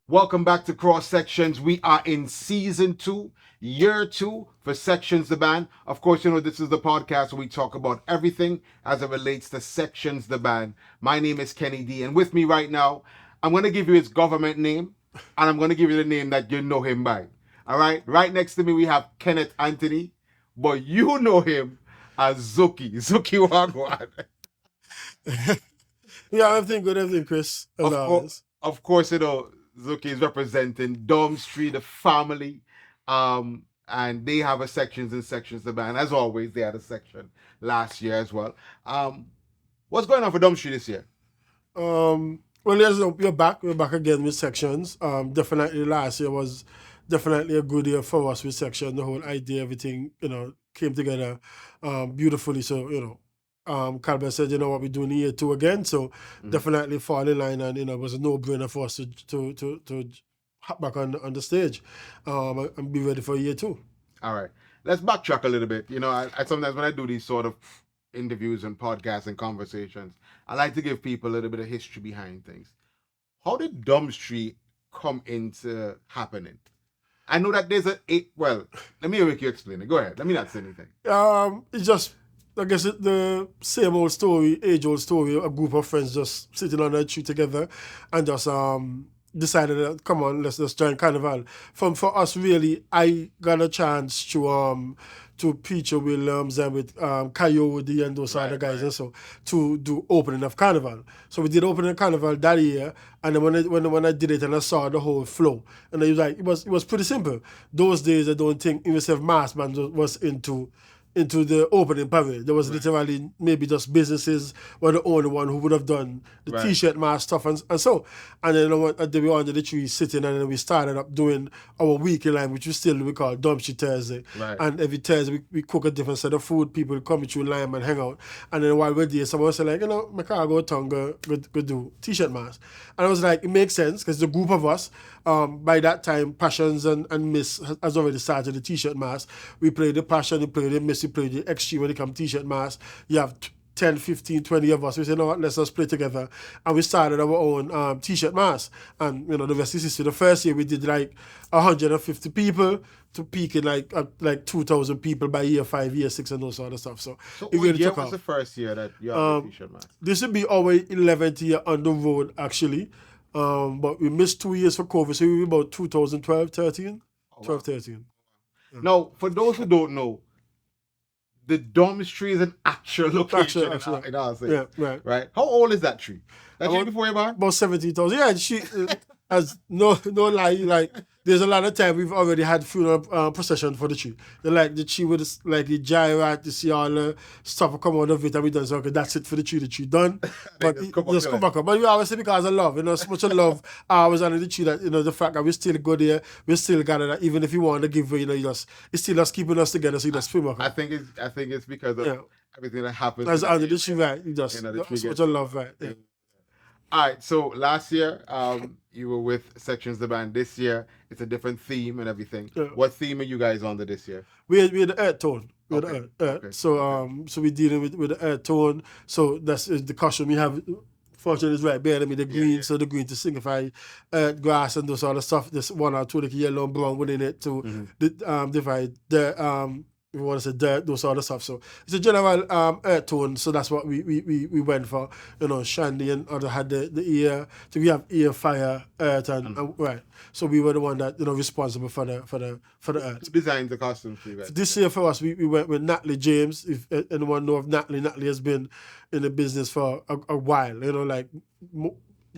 Welcome back to Cross Sections. We are in season 2, year 2 for Sechuns The Band. Of course, this is the podcast where we talk about everything as it relates to Sechuns The Band. My name is Kenny D, and with me right now, I'm going to give you his government name, and I'm going to give you the name that you know him by. All right? Right next to me, we have Kenneth Anthony, but you know him as Zuki. Zuki Wagwan. Yeah, everything good, everything, Chris. As always. Of course, Zuki is representing Dom Street, the family. And they have a sections and sections the band. As always, they had a section last year as well. What's going on for Dom Street this year? Well, yes, we're back. We're back again with sections. Definitely last year was definitely a good year for us with section. The whole idea, everything, came together beautifully. So, Calvin said, what, we're doing year 2 again. So definitely fall in line, and it was a no-brainer for us to hop back on the stage and be ready for year 2. All right. Let's backtrack a little bit. I sometimes when I do these sort of interviews and podcasts and conversations, I like to give people a little bit of history behind things. How did Dom Street come into happening? I know that there's well, let me make you explain it. Go ahead. Let me not say anything. It's just, I guess, the same old story, age-old story. A group of friends just sitting on a tree together and just decided that, come on, let's just join Carnival. For us, really, I got a chance to Peter Williams and with Coyote and those other guys and so to do opening of Carnival. So we did opening of Carnival that year, and then when I did it and I saw the whole flow, and it was like it was pretty simple. Those days I don't think even Mass Band was into the opening parade. There was literally maybe just businesses were the only one who would have done the T-shirt mask stuff and so. And then we were under the tree sitting, and then we started up doing our weekly line, which we call Dom Street Thursday. Right. And every Thursday we cook a different set of food. People come through line and hang out. And then while we're there, someone said like, my car go town, go do T-shirt mask. And I was like, it makes sense because the group of us, by that time, Passions and Miss has already started the T-shirt mask. We play the Passion, we play the Miss, we play the Extreme when it comes to T-shirt mask. You have 10, 15, 20 of us. We said, what, let's just play together. And we started our own T-shirt mask. And, the rest is history. The first year we did like 150 people to peak in like 2,000 people by year 5, year 6 and those sort of stuff. So it really took off. The first year that you had the T-shirt mask? This would be our 11th year on the road, actually. But we missed 2 years for COVID, so we were about 2012, 13. Oh, 12, 13. Yeah. Now, for those who don't know, the Dom Street is an actual location in our city. Yeah, right. How old is that tree? That tree before you born? About 17,000. Yeah, she has no lie. Like, there's a lot of time we've already had funeral procession for the tree. The tree with like the gyrate, you see all the stuff come out of it, and we done so, okay, that's it for the tree done. But just come back up. But we always say because of love, so much of love was under the tree that, the fact that we still go there, we still got it, even if you want to give, it's still us keeping us together, so you just swim back up. I think it's because of everything that happens. That's under the tree, right? You just, so much of love, right? Yeah. All right, so last year you were with Sechuns The Band. This year it's a different theme and everything. Yeah. What theme are you guys on this year? We had the earth tone. Okay. So we're dealing with the earth tone. So that's the costume we have. Fortunately, is right behind me, the green. So the green to signify grass and those other stuff. There's 1 or 2 like yellow and brown within it to divide the we want to say dirt, those other stuff. So it's a general earth tone. So that's what we went for. Shandy and other had the ear. So we have ear, fire, earth, and right. So we were the one that responsible for the earth. Who designed the costumes for you guys? This year for us, we went with Natalie James. If anyone know of Natalie has been in the business for a while.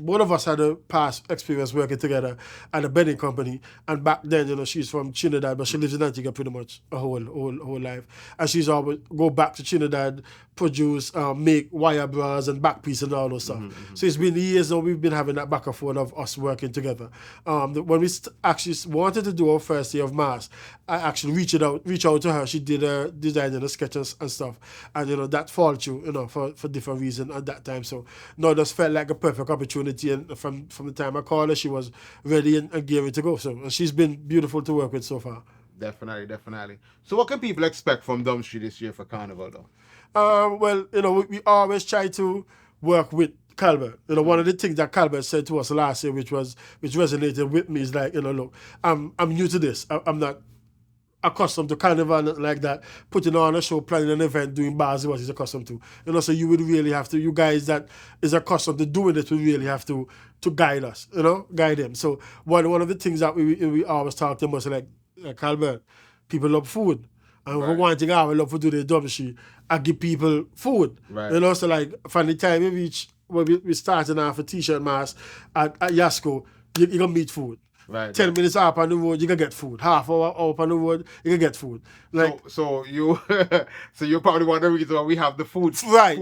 One of us had a past experience working together at a bedding company, and back then, she's from Trinidad, but she lives in Antigua pretty much a whole life, and she's always go back to Trinidad, produce, make wire bras and back piece and all those stuff. Mm-hmm. So it's been years now we've been having that back and forth of us working together. When we actually wanted to do our first year of mass, I actually reached out to her. She did a design and a sketches and stuff, and that fall through, for different reasons at that time. So no, it just felt like a perfect opportunity. And from the time I called her, she was ready and gearing to go. So she's been beautiful to work with so far. Definitely. So what can people expect from Dom Street this year for Carnival, though? Well, we always try to work with Calbert. You know, one of the things that Calbert said to us last year, which resonated with me, is like, you know, look, I'm new to this. I'm not accustomed to Carnival, nothing like that. Putting on a show, planning an event, doing bars is what he's accustomed to. You know, so you would really have to, you guys that is accustomed to doing it would really have to guide us, you know, guide him. So one of the things that we always talk to him was like Albert, people love food. And for one thing I would love to do the dumb shit, I give people food. Right. You know, so like from the time we reach, when we starting off a t-shirt mask at Yasco, you're gonna meet food. Right. 10 minutes up on the road, you can get food. Half hour up on the road, you can get food. Like, so you so you're probably one of the reasons why we have the food. Right.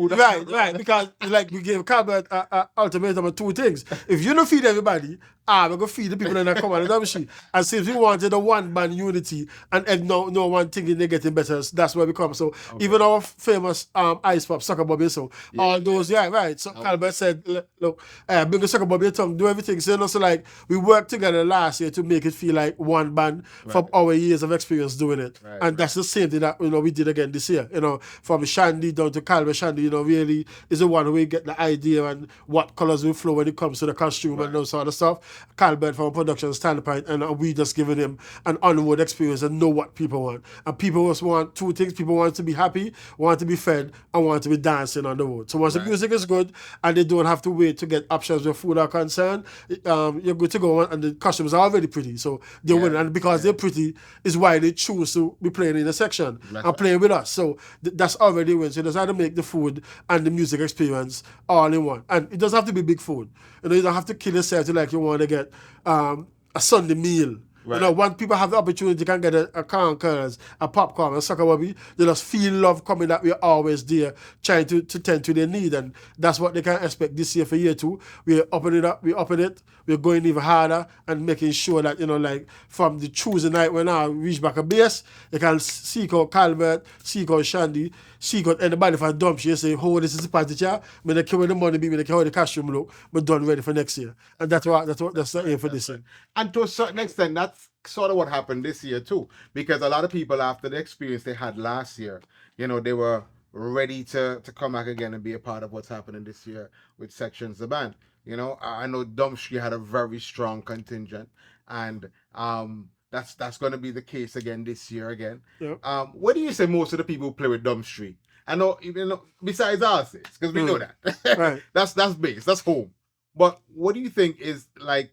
Because like we gave Calbert an ultimatum of two things. If you don't feed everybody, we're gonna feed the people that come on the machine. And since we wanted a one-band unity and no one thinking they're getting better, that's where we come. So even our famous Ice Pop, Sucker Bobby, so all those, So Calbert said, look, bring a Sucker Bobby tongue, do everything. So, you know, so like we worked together last year to make it feel like one band from our years of experience doing it. And that's the same thing that, you know, we did again this year. You know, from Shandy down to Calbert. Shandy, you know, really is the one who we get the idea and what colors will flow when it comes to the costume and those sort of stuff. Calbert from a production standpoint, and we just giving him an onward experience and know what people want. And people just want two things. People want to be happy, want to be fed, and want to be dancing on the road. So once the music is good and they don't have to wait to get options where food are concerned, you're good to go, and the costumes are already pretty. So they win. And because they're pretty is why they choose to be playing in a section and playing with us. So that's already win. So that's how to make the food and the music experience all in one. And it doesn't have to be big food. You know, you don't have to kill yourself to like you want to get a Sunday meal. You know, when people have the opportunity, can get a corn kernels, a popcorn, a sucker bobby, they just feel love coming that we're always there, trying to tend to their need. And that's what they can expect this year for year two. We're upping it up, we're going even harder and making sure that, you know, like from the Tuesday night when I reach back a base, they can seek out Calbert, seek out Shandy, seek out anybody for a dump shit, say, oh, this is the party chair, me they care where the money be, me they care how the costume look, but done ready for next year. And that's the aim for this year. And to a certain extent, that's sort of what happened this year too, because a lot of people after the experience they had last year, you know, they were ready to come back again and be a part of what's happening this year with Sechuns The Band. You know, I know Dumpstreet had a very strong contingent, and that's going to be the case again this year again. Yeah. What do you say most of the people who play with Dumpstreet? I know, even besides us, because we know that. Right. That's base, that's home. But what do you think is like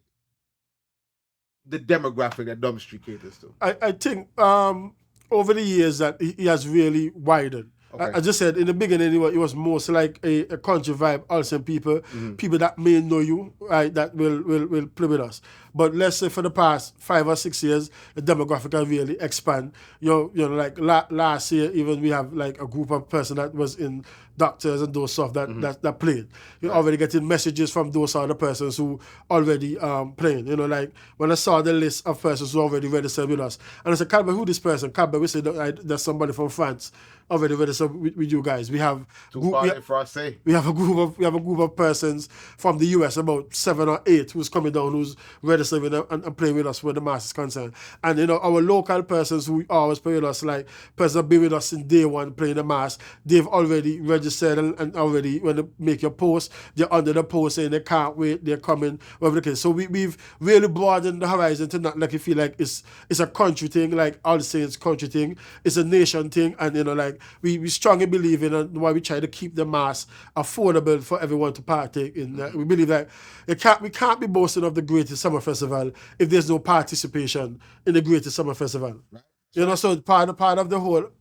the demographic that Dumpstreet caters to? I think over the years that he has really widened. I just said in the beginning it was mostly like a country vibe, also people that may know you, right, that will play with us. But let's say for the past 5 or 6 years, the demographic has really expand. You know, like last year, even we have like a group of person that was in doctors and those stuff that played. You're already getting messages from those other persons who already playing. You know, like when I saw the list of persons who already registered with us, and I said, Calbert, who this person? Calbert, we said there's somebody from France already registered with you guys. We have we have a group of persons from the US, about 7 or 8, who's coming down, who's registered with and playing with us where the mass is concerned. And you know, our local persons who always play with us, like persons that been with us in day one playing the mass, they've already registered and already when they make your post, they're under the post saying they can't wait, they're coming, whatever the case. So we've really broadened the horizon to not like you feel like it's a country thing, like all the Saints country thing, it's a nation thing, and you know, like we strongly believe in and why we try to keep the mass affordable for everyone to partake in. We believe that we can't be boasting of the greatest summer festival if there's no participation in the greatest summer festival. Right. You know, so part of the whole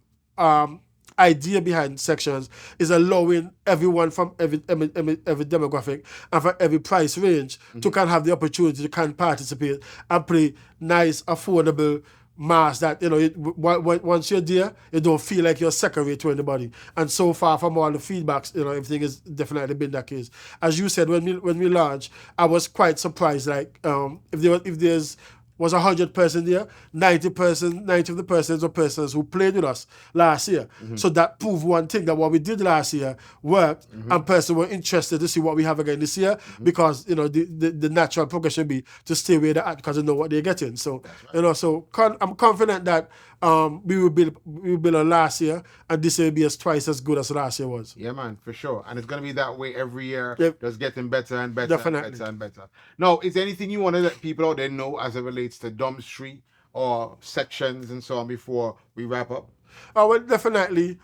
idea behind Sechuns is allowing everyone from every demographic and from every price range to can have the opportunity to can participate and play nice, affordable mass that, you know, once you're there, you don't feel like you're second rate to anybody. And so far from all the feedbacks, you know, everything has definitely been that case. As you said, when we launched, I was quite surprised, like if there's was 100 persons there, 90 of the persons were persons who played with us last year. So that proved one thing, that what we did last year worked, and persons were interested to see what we have again this year, because, you know, the natural progression be to stay where they're at because they know what they're getting. So, you know, so I'm confident that we will build on last year, and this year will be twice as good as last year was. Yeah, man, for sure. And it's going to be that way every year. Yep. Just getting better and better Definitely. and better and better. Now, is there anything you want to let people out there know as it relates to Dumb Street or sections and so on before we wrap up? Well, definitely.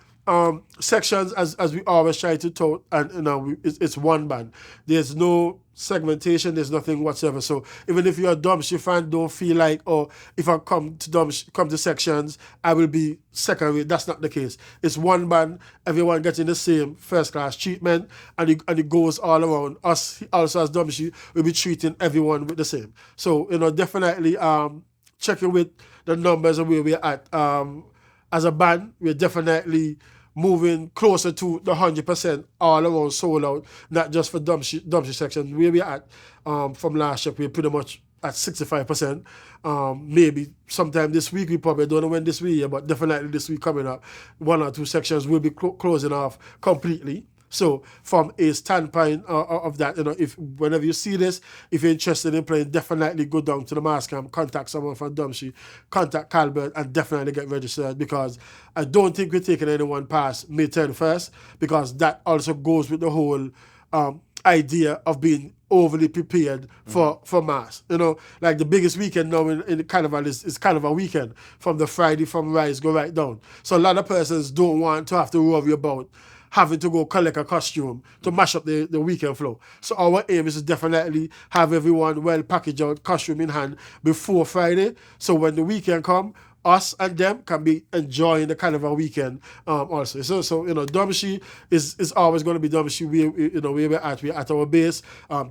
Sections, as we always try to talk, and it's one band. There's no segmentation. There's nothing whatsoever. So even if you're a Dumbshi fan, don't feel like, oh, if I come to sections, I will be second rate. That's not the case. It's one band. Everyone getting the same first class treatment, and it goes all around. Us also as Dumbshi, we'll be treating everyone with the same. So definitely checking with the numbers and where we're at. As a band, we're definitely moving closer to the 100% all around sold out, not just for Dumbshi section. Where we're at from last year, we're pretty much at 65%. Maybe sometime this week, we probably don't know when this week, but definitely this week coming up, 1 or 2 sections will be closing off completely. So from a standpoint of that, if whenever you see this, if you're interested in playing, definitely go down to the mass camp, contact someone from Dumbshi, contact Calbert, and definitely get registered, because I don't think we're taking anyone past May 31st, because that also goes with the whole idea of being overly prepared for mass. Like the biggest weekend now in the Carnival is Carnival weekend, from the Friday from Rise go right down. So a lot of persons don't want to have to worry about having to go collect a costume to mash up the weekend flow. So our aim is to definitely have everyone well packaged out, costume in hand before Friday. So when the weekend come, us and them can be enjoying the Carnival weekend also. So Dumbshi is always going to be Dumbshi. We're at our base.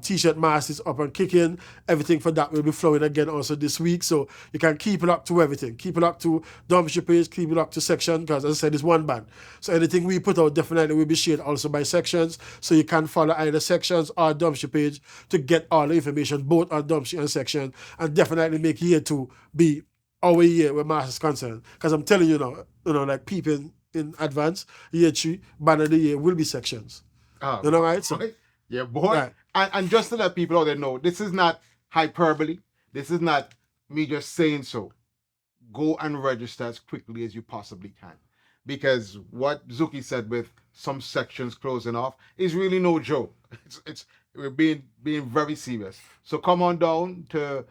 T-shirt mask is up and kicking. Everything for that will be flowing again also this week. So you can keep it up to everything. Keep it up to Dumbshi page. Keep it up to section, because as I said, it's one band. So anything we put out definitely will be shared also by sections. So you can follow either sections or Dumbshi page to get all the information both on Dumbshi and section, and definitely make year 2 be our year where mass is concerned. Because I'm telling you now, like people in advance, year 3, band of the year will be sections. Right? So, yeah, boy. Right. And just to let people out there know, this is not hyperbole. This is not me just saying so. Go and register as quickly as you possibly can. Because what Zuki said with some sections closing off is really no joke. We're being very serious. So come on down to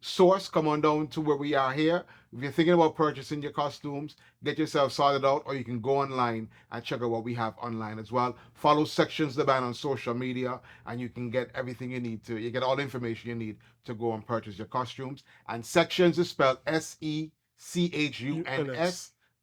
Source, come on down to where we are here. If you're thinking about purchasing your costumes, get yourself sorted out, or you can go online and check out what we have online as well. Follow Sechuns The Band on social media, and you can get everything you need to. You get all the information you need to go and purchase your costumes. And Sechuns is spelled Sechuns.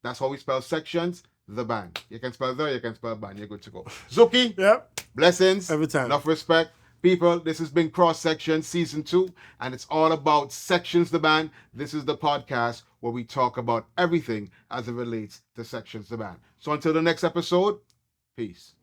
That's how we spell Sechuns The Band. You can spell you can spell band. You're good to go. Zuki, Yep. Blessings. Every time. Enough respect. People, this has been Cross Sechuns Season 2, and it's all about Sechuns The Band. This is the podcast where we talk about everything as it relates to Sechuns The Band. So until the next episode, peace.